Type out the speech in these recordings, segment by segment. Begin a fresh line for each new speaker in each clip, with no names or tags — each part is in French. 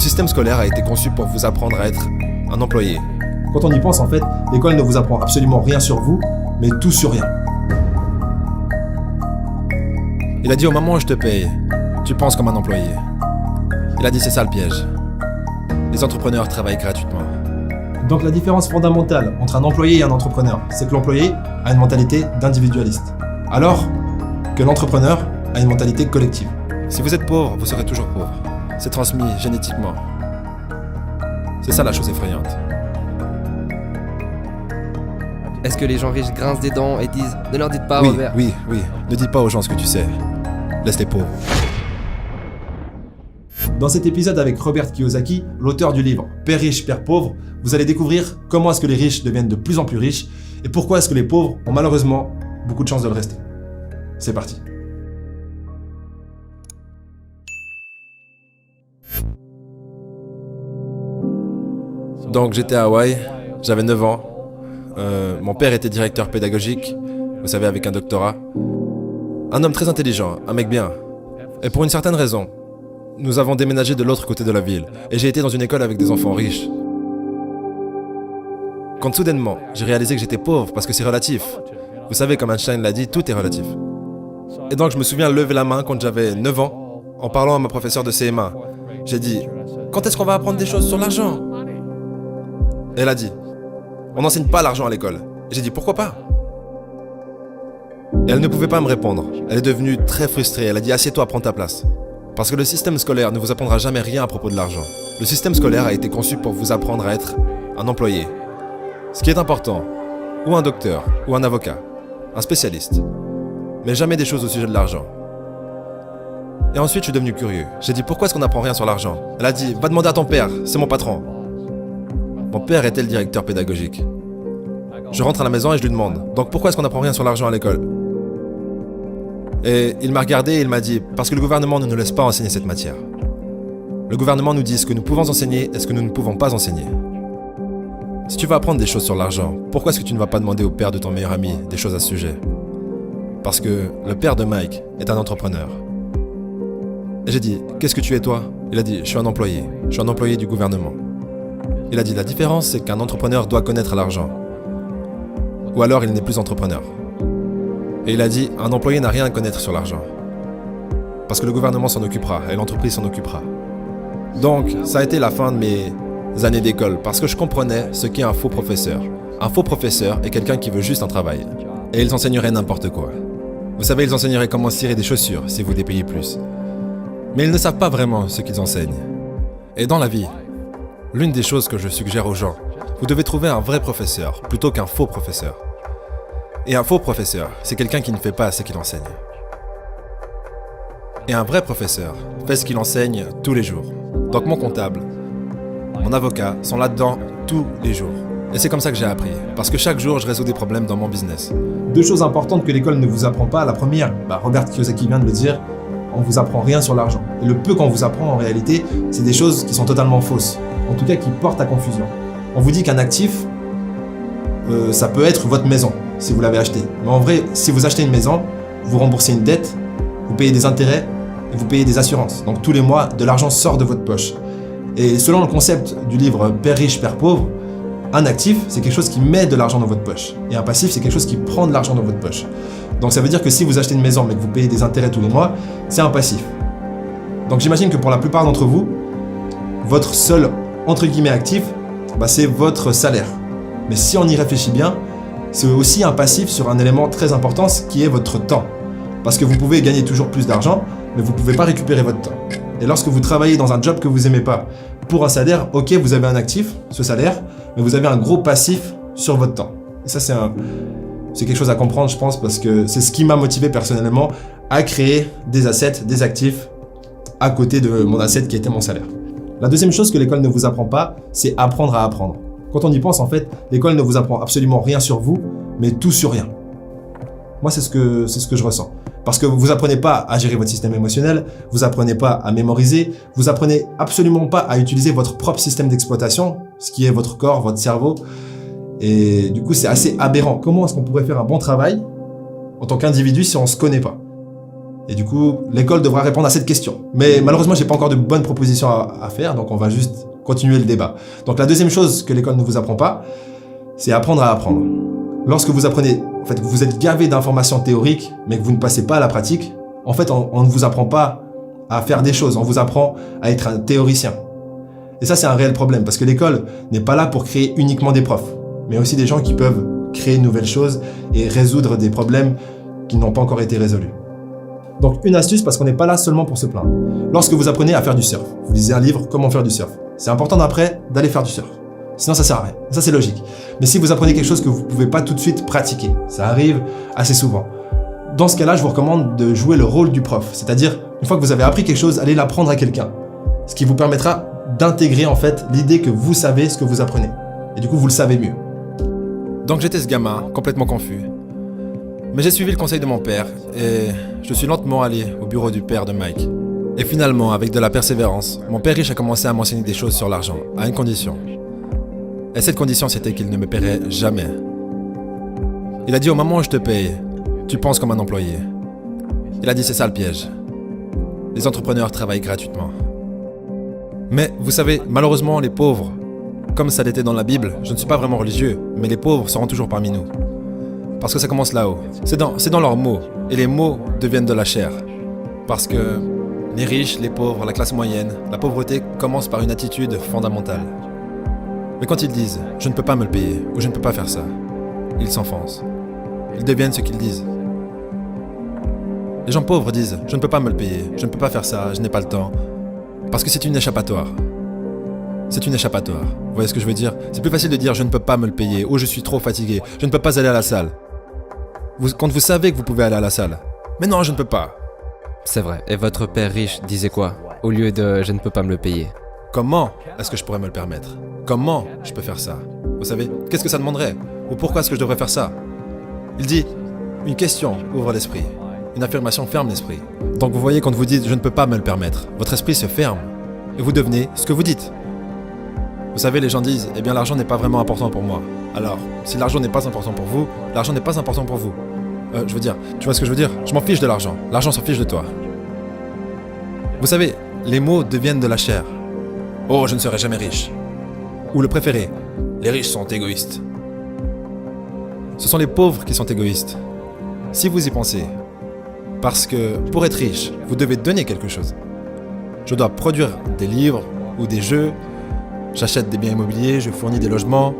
système scolaire a été conçu pour vous apprendre à être un employé.
Quand on y pense, en fait, l'école ne vous apprend absolument rien sur vous, mais tout sur rien.
Il a dit au moment où je te paye, tu penses comme un employé. Il a dit c'est ça le piège. Les entrepreneurs travaillent gratuitement.
Donc la différence fondamentale entre un employé et un entrepreneur, c'est que l'employé a une mentalité d'individualiste, alors que l'entrepreneur a une mentalité collective.
Si vous êtes pauvre, vous serez toujours pauvre. C'est transmis génétiquement. C'est ça la chose effrayante.
Est-ce que les gens riches grincent des dents et disent « Ne leur dites pas,
Oui,
Robert ».
oui. Ne dis pas aux gens ce que tu sais. Laisse les pauvres.
Dans cet épisode avec Robert Kiyosaki, l'auteur du livre Père riche, Père pauvre, vous allez découvrir comment est-ce que les riches deviennent de plus en plus riches et pourquoi est-ce que les pauvres ont malheureusement beaucoup de chances de le rester. C'est parti.
Donc j'étais à Hawaï, j'avais 9 ans. Mon père était directeur pédagogique, vous savez, avec un doctorat. Un homme très intelligent, un mec bien. Et pour une certaine raison, nous avons déménagé de l'autre côté de la ville. Et j'ai été dans une école avec des enfants riches. Quand soudainement, j'ai réalisé que j'étais pauvre parce que c'est relatif. Vous savez, comme Einstein l'a dit, tout est relatif. Et donc je me souviens lever la main quand j'avais 9 ans, en parlant à ma professeure de CM1. J'ai dit, quand est-ce qu'on va apprendre des choses sur l'argent ? Et elle a dit, on n'enseigne pas l'argent à l'école. Et j'ai dit, pourquoi pas ? Et elle ne pouvait pas me répondre. Elle est devenue très frustrée. Elle a dit, assieds-toi, prends ta place. Parce que le système scolaire ne vous apprendra jamais rien à propos de l'argent. Le système scolaire a été conçu pour vous apprendre à être un employé. Ce qui est important, ou un docteur, ou un avocat, un spécialiste. Mais jamais des choses au sujet de l'argent. Et ensuite, je suis devenu curieux. J'ai dit, pourquoi est-ce qu'on n'apprend rien sur l'argent ? Elle a dit, va demander à ton père, c'est mon patron. Mon père était le directeur pédagogique. Je rentre à la maison et je lui demande, donc pourquoi est-ce qu'on n'apprend rien sur l'argent à l'école ? Et il m'a regardé et il m'a dit, parce que le gouvernement ne nous laisse pas enseigner cette matière. Le gouvernement nous dit ce que nous pouvons enseigner et ce que nous ne pouvons pas enseigner. Si tu veux apprendre des choses sur l'argent, pourquoi est-ce que tu ne vas pas demander au père de ton meilleur ami des choses à ce sujet ? Parce que le père de Mike est un entrepreneur. Et j'ai dit, qu'est-ce que tu es toi ? Il a dit, je suis un employé. Je suis un employé du gouvernement. Il a dit, la différence, c'est qu'un entrepreneur doit connaître l'argent. Ou alors, il n'est plus entrepreneur. Et il a dit, un employé n'a rien à connaître sur l'argent. Parce que le gouvernement s'en occupera et l'entreprise s'en occupera. Donc, ça a été la fin de mes années d'école, parce que je comprenais ce qu'est un faux professeur. Un faux professeur est quelqu'un qui veut juste un travail. Et ils enseigneraient n'importe quoi. Vous savez, ils enseigneraient comment cirer des chaussures si vous les payez plus. Mais ils ne savent pas vraiment ce qu'ils enseignent. Et dans la vie, l'une des choses que je suggère aux gens, vous devez trouver un vrai professeur plutôt qu'un faux professeur. Et un faux professeur, c'est quelqu'un qui ne fait pas ce qu'il enseigne. Et un vrai professeur fait ce qu'il enseigne tous les jours. Donc mon comptable, mon avocat sont là-dedans tous les jours. Et c'est comme ça que j'ai appris, parce que chaque jour, je résous des problèmes dans mon business.
Deux choses importantes que l'école ne vous apprend pas. La première, Robert Kiyosaki vient de le dire, on vous apprend rien sur l'argent. Et le peu qu'on vous apprend en réalité, c'est des choses qui sont totalement fausses. En tout cas, qui portent à confusion. On vous dit qu'un actif, ça peut être votre maison, si vous l'avez acheté. Mais en vrai, si vous achetez une maison, vous remboursez une dette, vous payez des intérêts et vous payez des assurances. Donc tous les mois, de l'argent sort de votre poche. Et selon le concept du livre Père riche, Père pauvre, un actif, c'est quelque chose qui met de l'argent dans votre poche. Et un passif, c'est quelque chose qui prend de l'argent dans votre poche. Donc ça veut dire que si vous achetez une maison mais que vous payez des intérêts tous les mois, c'est un passif. Donc j'imagine que pour la plupart d'entre vous, votre seul, entre guillemets, actif, c'est votre salaire. Mais si on y réfléchit bien, c'est aussi un passif sur un élément très important, qui est votre temps. Parce que vous pouvez gagner toujours plus d'argent, mais vous ne pouvez pas récupérer votre temps. Et lorsque vous travaillez dans un job que vous n'aimez pas, pour un salaire, ok, vous avez un actif, ce salaire, mais vous avez un gros passif sur votre temps. Et ça, c'est quelque chose à comprendre, je pense, parce que c'est ce qui m'a motivé personnellement à créer des assets, des actifs, à côté de mon asset qui était mon salaire. La deuxième chose que l'école ne vous apprend pas, c'est apprendre à apprendre. Quand on y pense, en fait, l'école ne vous apprend absolument rien sur vous, mais tout sur rien. Moi, c'est ce que je ressens. Parce que vous apprenez pas à gérer votre système émotionnel, vous apprenez pas à mémoriser, vous apprenez absolument pas à utiliser votre propre système d'exploitation, ce qui est votre corps, votre cerveau. Et du coup, c'est assez aberrant. Comment est-ce qu'on pourrait faire un bon travail en tant qu'individu si on se connaît pas ? Et du coup, l'école devra répondre à cette question. Mais malheureusement, j'ai pas encore de bonnes propositions à faire, donc on va juste continuer le débat. Donc la deuxième chose que l'école ne vous apprend pas, c'est apprendre à apprendre. Lorsque vous apprenez, en fait, vous êtes gavé d'informations théoriques, mais que vous ne passez pas à la pratique, en fait, on ne vous apprend pas à faire des choses, on vous apprend à être un théoricien. Et ça, c'est un réel problème, parce que l'école n'est pas là pour créer uniquement des profs, mais aussi des gens qui peuvent créer de nouvelles choses et résoudre des problèmes qui n'ont pas encore été résolus. Donc une astuce, parce qu'on n'est pas là seulement pour se plaindre. Lorsque vous apprenez à faire du surf, vous lisez un livre, comment faire du surf. C'est important d'après d'aller faire du surf. Sinon ça sert à rien. Ça c'est logique. Mais si vous apprenez quelque chose que vous ne pouvez pas tout de suite pratiquer, ça arrive assez souvent. Dans ce cas-là, je vous recommande de jouer le rôle du prof. C'est-à-dire, une fois que vous avez appris quelque chose, allez l'apprendre à quelqu'un. Ce qui vous permettra d'intégrer en fait l'idée que vous savez ce que vous apprenez. Et du coup, vous le savez mieux.
Donc j'étais ce gamin, complètement confus. Mais j'ai suivi le conseil de mon père et je suis lentement allé au bureau du père de Mike. Et finalement, avec de la persévérance, mon père riche a commencé à m'enseigner des choses sur l'argent, à une condition. Et cette condition, c'était qu'il ne me paierait jamais. Il a dit au moment où je te paye, tu penses comme un employé. Il a dit c'est ça le piège. Les entrepreneurs travaillent gratuitement. Mais vous savez, malheureusement, les pauvres, comme ça l'était dans la Bible, je ne suis pas vraiment religieux, mais les pauvres seront toujours parmi nous. Parce que ça commence là-haut. C'est dans leurs mots. Et les mots deviennent de la chair. Parce que les riches, les pauvres, la classe moyenne, la pauvreté commence par une attitude fondamentale. Mais quand ils disent « je ne peux pas me le payer » ou « je ne peux pas faire ça », ils s'enfoncent. Ils deviennent ce qu'ils disent. Les gens pauvres disent « je ne peux pas me le payer, je ne peux pas faire ça, je n'ai pas le temps ». Parce que c'est une échappatoire. C'est une échappatoire. Vous voyez ce que je veux dire? C'est plus facile de dire « je ne peux pas me le payer » ou « je suis trop fatigué, je ne peux pas aller à la salle ». Quand vous savez que vous pouvez aller à la salle. Mais non, je ne peux pas.
C'est vrai. Et votre père riche disait quoi au lieu de « je ne peux pas me le payer ».
Comment est-ce que je pourrais me le permettre? Comment je peux faire ça? Vous savez, qu'est-ce que ça demanderait? Ou pourquoi est-ce que je devrais faire ça? Il dit, une question ouvre l'esprit. Une affirmation ferme l'esprit. Donc vous voyez, quand vous dites « je ne peux pas me le permettre », votre esprit se ferme. Et vous devenez ce que vous dites. Vous savez, les gens disent « eh bien l'argent n'est pas vraiment important pour moi ». Alors, si l'argent n'est pas important pour vous, l'argent n'est pas important pour vous. Je veux dire, tu vois ce que je veux dire? Je m'en fiche de l'argent. L'argent s'en fiche de toi. Vous savez, les mots deviennent de la chair. Oh, je ne serai jamais riche. Ou le préféré, les riches sont égoïstes. Ce sont les pauvres qui sont égoïstes. Si vous y pensez. Parce que pour être riche, vous devez donner quelque chose. Je dois produire des livres ou des jeux. J'achète des biens immobiliers, je fournis des logements.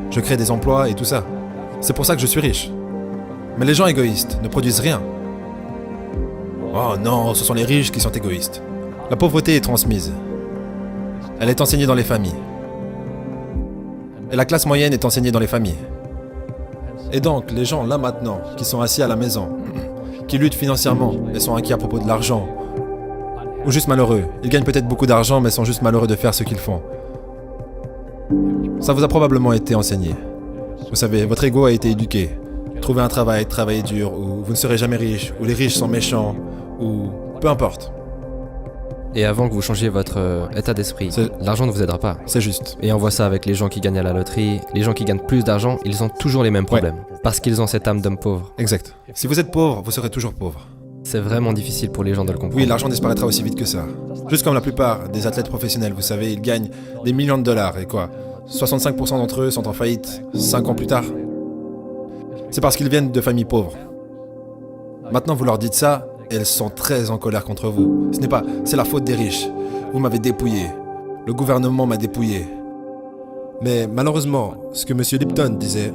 Je crée des emplois et tout ça. C'est pour ça que je suis riche. Mais les gens égoïstes ne produisent rien. Oh non, ce sont les riches qui sont égoïstes. La pauvreté est transmise. Elle est enseignée dans les familles. Et la classe moyenne est enseignée dans les familles. Et donc, les gens là maintenant, qui sont assis à la maison, qui luttent financièrement et sont inquiets à propos de l'argent, ou juste malheureux, ils gagnent peut-être beaucoup d'argent mais sont juste malheureux de faire ce qu'ils font. Ça vous a probablement été enseigné. Vous savez, votre ego a été éduqué. Trouver un travail, travailler dur, ou vous ne serez jamais riche, ou les riches sont méchants, ou peu importe.
Et avant que vous changiez votre état d'esprit, l'argent ne vous aidera pas.
C'est juste.
Et on voit ça avec les gens qui gagnent à la loterie. Les gens qui gagnent plus d'argent, ils ont toujours les mêmes problèmes. Parce qu'ils ont cette âme d'homme pauvre.
Exact. Si vous êtes pauvre, vous serez toujours pauvre.
C'est vraiment difficile pour les gens de le comprendre.
Oui, l'argent disparaîtra aussi vite que ça. Juste comme la plupart des athlètes professionnels, vous savez, ils gagnent des millions de dollars. Et quoi, 65% d'entre eux sont en faillite 5 ans plus tard. C'est parce qu'ils viennent de familles pauvres. Maintenant, vous leur dites ça, et elles sont très en colère contre vous. C'est la faute des riches. Vous m'avez dépouillé. Le gouvernement m'a dépouillé. Mais malheureusement, ce que M. Lipton disait,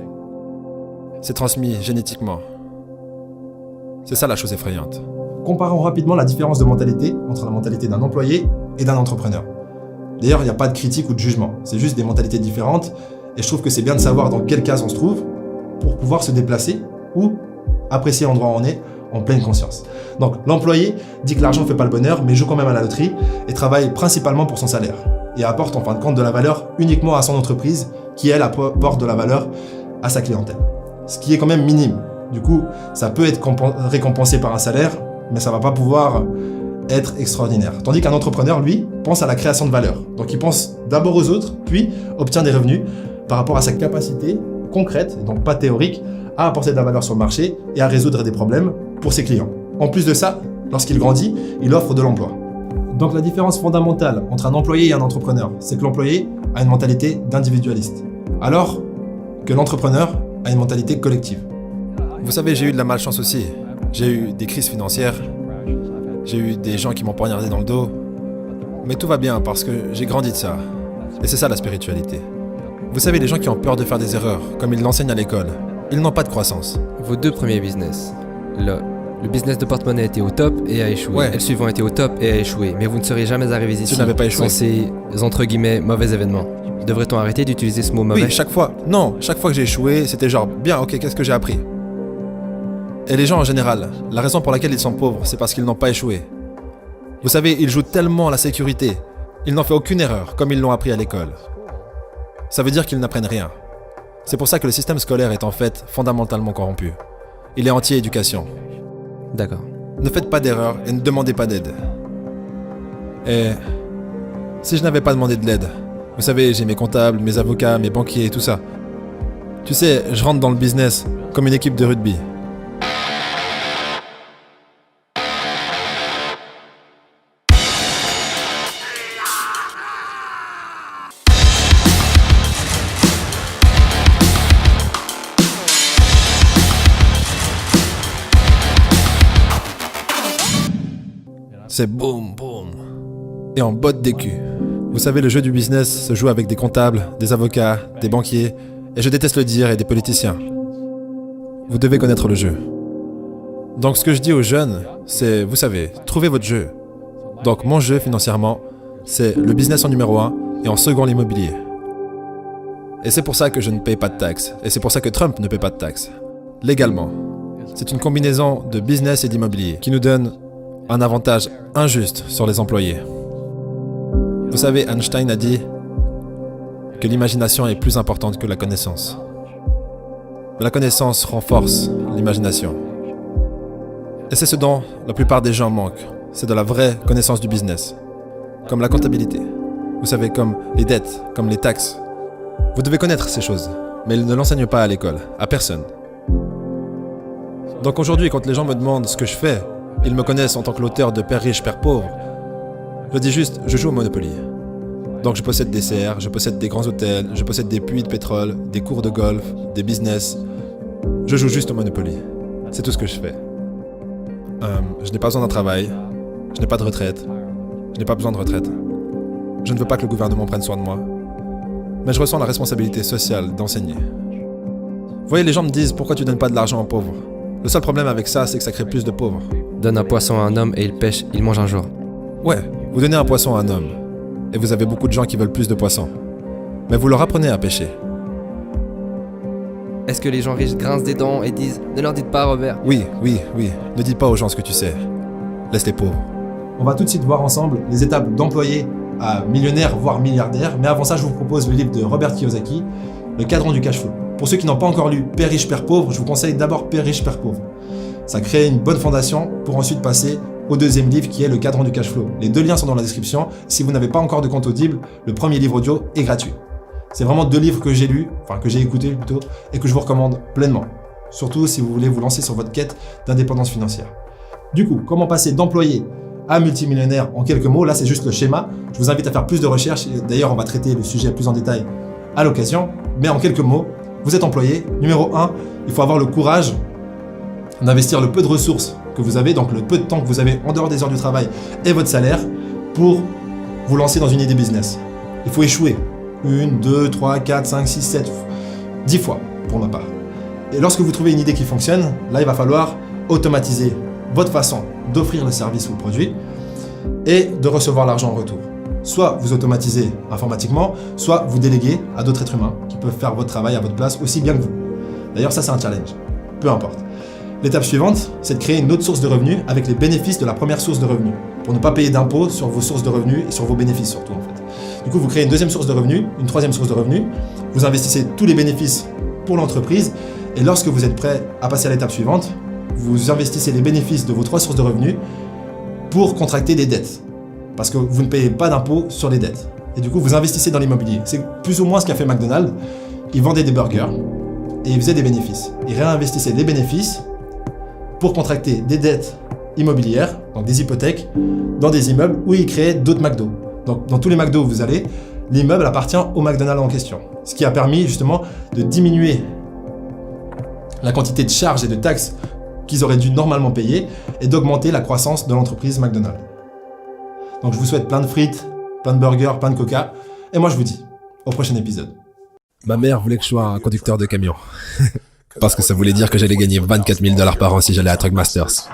c'est transmis génétiquement. C'est ça la chose effrayante.
Comparons rapidement la différence de mentalité entre la mentalité d'un employé et d'un entrepreneur. D'ailleurs, il n'y a pas de critique ou de jugement. C'est juste des mentalités différentes. Et je trouve que c'est bien de savoir dans quelle case on se trouve pour pouvoir se déplacer ou apprécier l'endroit où on est en pleine conscience. Donc l'employé dit que l'argent ne fait pas le bonheur, mais joue quand même à la loterie et travaille principalement pour son salaire et apporte en fin de compte de la valeur uniquement à son entreprise qui, elle, apporte de la valeur à sa clientèle. Ce qui est quand même minime. Du coup, ça peut être récompensé par un salaire, mais ça ne va pas pouvoir être extraordinaire. Tandis qu'un entrepreneur, lui, pense à la création de valeur. Donc il pense d'abord aux autres, puis obtient des revenus par rapport à sa capacité concrète, donc pas théorique, à apporter de la valeur sur le marché et à résoudre des problèmes pour ses clients. En plus de ça, Lorsqu'il grandit, il offre de l'emploi. Donc la différence fondamentale entre un employé et un entrepreneur, c'est que l'employé a une mentalité d'individualiste, alors que l'entrepreneur a une mentalité collective.
Vous savez, j'ai eu de la malchance aussi. J'ai eu des crises financières. J'ai eu des gens qui m'ont poignardé dans le dos. Mais tout va bien parce que j'ai grandi de ça. Et c'est ça la spiritualité. Vous savez, les gens qui ont peur de faire des erreurs, comme ils l'enseignent à l'école, ils n'ont pas de croissance.
Vos 2 premiers business. Le business de porte-monnaie était au top et a échoué.
Ouais.
Et le suivant était au top et a échoué. Mais vous ne serez jamais arrivés ici
n'avais pas échoué.
sans ces, entre guillemets, mauvais événements. Devrait-on arrêter d'utiliser ce mot mauvais?
Oui, chaque fois. Non, chaque fois que j'ai échoué, c'était genre, bien, ok, qu'est-ce que j'ai appris? Et les gens en général, la raison pour laquelle ils sont pauvres, c'est parce qu'ils n'ont pas échoué. Vous savez, ils jouent tellement à la sécurité. Ils n'ont fait aucune erreur, comme ils l'ont appris à l'école. Ça veut dire qu'ils n'apprennent rien. C'est pour ça que le système scolaire est en fait fondamentalement corrompu. Il est anti-éducation.
D'accord.
Ne faites pas d'erreur et ne demandez pas d'aide. Et si je n'avais pas demandé de l'aide, vous savez, j'ai mes comptables, mes avocats, mes banquiers et tout ça. Tu sais, je rentre dans le business comme une équipe de rugby. C'est boum, boum. Et on botte des culs. Vous savez, le jeu du business se joue avec des comptables, des avocats, des banquiers, et je déteste le dire, et des politiciens. Vous devez connaître le jeu. Donc ce que je dis aux jeunes, c'est, vous savez, trouvez votre jeu. Donc mon jeu financièrement, c'est le business en numéro 1 et en second l'immobilier. Et c'est pour ça que je ne paye pas de taxes. Et c'est pour ça que Trump ne paye pas de taxes. Légalement. C'est une combinaison de business et d'immobilier qui nous donne un avantage injuste sur les employés. Vous savez, Einstein a dit que l'imagination est plus importante que la connaissance. Mais la connaissance renforce l'imagination. Et c'est ce dont la plupart des gens manquent. C'est de la vraie connaissance du business. Comme la comptabilité. Vous savez, comme les dettes, comme les taxes. Vous devez connaître ces choses, mais ils ne l'enseignent pas à l'école, à personne. Donc aujourd'hui, quand les gens me demandent ce que je fais, ils me connaissent en tant que l'auteur de Père riche, Père pauvre. Je dis juste, je joue au Monopoly. Donc je possède des serres, je possède des grands hôtels, je possède des puits de pétrole, des cours de golf, des business. Je joue juste au Monopoly. C'est tout ce que je fais. Je n'ai pas besoin d'un travail, je n'ai pas de retraite, je n'ai pas besoin de retraite. Je ne veux pas que le gouvernement prenne soin de moi, mais je ressens la responsabilité sociale d'enseigner. Vous voyez, les gens me disent, pourquoi tu donnes pas de l'argent aux pauvres? Le seul problème avec ça, c'est que ça crée plus de pauvres.
Donne un poisson à un homme et il pêche, il mange un jour.
Ouais, vous donnez un poisson à un homme, et vous avez beaucoup de gens qui veulent plus de poissons. Mais vous leur apprenez à pêcher.
Est-ce que les gens riches grincent des dents et disent « Ne leur dites pas, Robert ».
Oui. Ne dis pas aux gens ce que tu sais. Laisse les pauvres.
On va tout de suite voir ensemble les étapes d'employé à millionnaire, voire milliardaire. Mais avant ça, je vous propose le livre de Robert Kiyosaki, Le cadran du cash flow. Pour ceux qui n'ont pas encore lu Père riche, Père pauvre, je vous conseille d'abord Père riche, Père pauvre. Ça crée une bonne fondation pour ensuite passer au deuxième livre qui est Le cadran du cash flow. Les 2 liens sont dans la description. Si vous n'avez pas encore de compte Audible, le premier livre audio est gratuit. C'est vraiment 2 livres que j'ai lus, enfin que j'ai écoutés plutôt, et que je vous recommande pleinement. Surtout si vous voulez vous lancer sur votre quête d'indépendance financière. Du coup, comment passer d'employé à multimillionnaire en quelques mots? Là, c'est juste le schéma. Je vous invite à faire plus de recherches. D'ailleurs, on va traiter le sujet plus en détail à l'occasion. Mais en quelques mots, vous êtes employé. Numéro 1, il faut avoir le courage d'investir le peu de ressources que vous avez, donc le peu de temps que vous avez en dehors des heures du travail et votre salaire pour vous lancer dans une idée business. Il faut échouer. 1, 2, 3, 4, 5, 6, 7, 10 fois pour ma part. Et lorsque vous trouvez une idée qui fonctionne, là il va falloir automatiser votre façon d'offrir le service ou le produit et de recevoir l'argent en retour. Soit vous automatisez informatiquement, soit vous déléguez à d'autres êtres humains qui peuvent faire votre travail à votre place aussi bien que vous. D'ailleurs ça c'est un challenge, peu importe. L'étape suivante, c'est de créer une autre source de revenus avec les bénéfices de la première source de revenus, pour ne pas payer d'impôts sur vos sources de revenus et sur vos bénéfices surtout en fait. Du coup, vous créez une deuxième source de revenus, une troisième source de revenus, vous investissez tous les bénéfices pour l'entreprise, et lorsque vous êtes prêt à passer à l'étape suivante, vous investissez les bénéfices de vos 3 sources de revenus pour contracter des dettes, parce que vous ne payez pas d'impôts sur les dettes. Et du coup, vous investissez dans l'immobilier. C'est plus ou moins ce qu'a fait McDonald's. Ils vendaient des burgers et ils faisaient des bénéfices. Ils réinvestissaient les bénéfices pour contracter des dettes immobilières, donc des hypothèques, dans des immeubles où ils créaient d'autres McDo. Donc dans tous les McDo où vous allez, l'immeuble appartient au McDonald's en question. Ce qui a permis justement de diminuer la quantité de charges et de taxes qu'ils auraient dû normalement payer et d'augmenter la croissance de l'entreprise McDonald's. Donc je vous souhaite plein de frites, plein de burgers, plein de coca. Et moi je vous dis au prochain épisode.
Ma mère voulait que je sois un conducteur de camion. Parce que ça voulait dire que j'allais gagner $24 000 par an si j'allais à Truckmasters.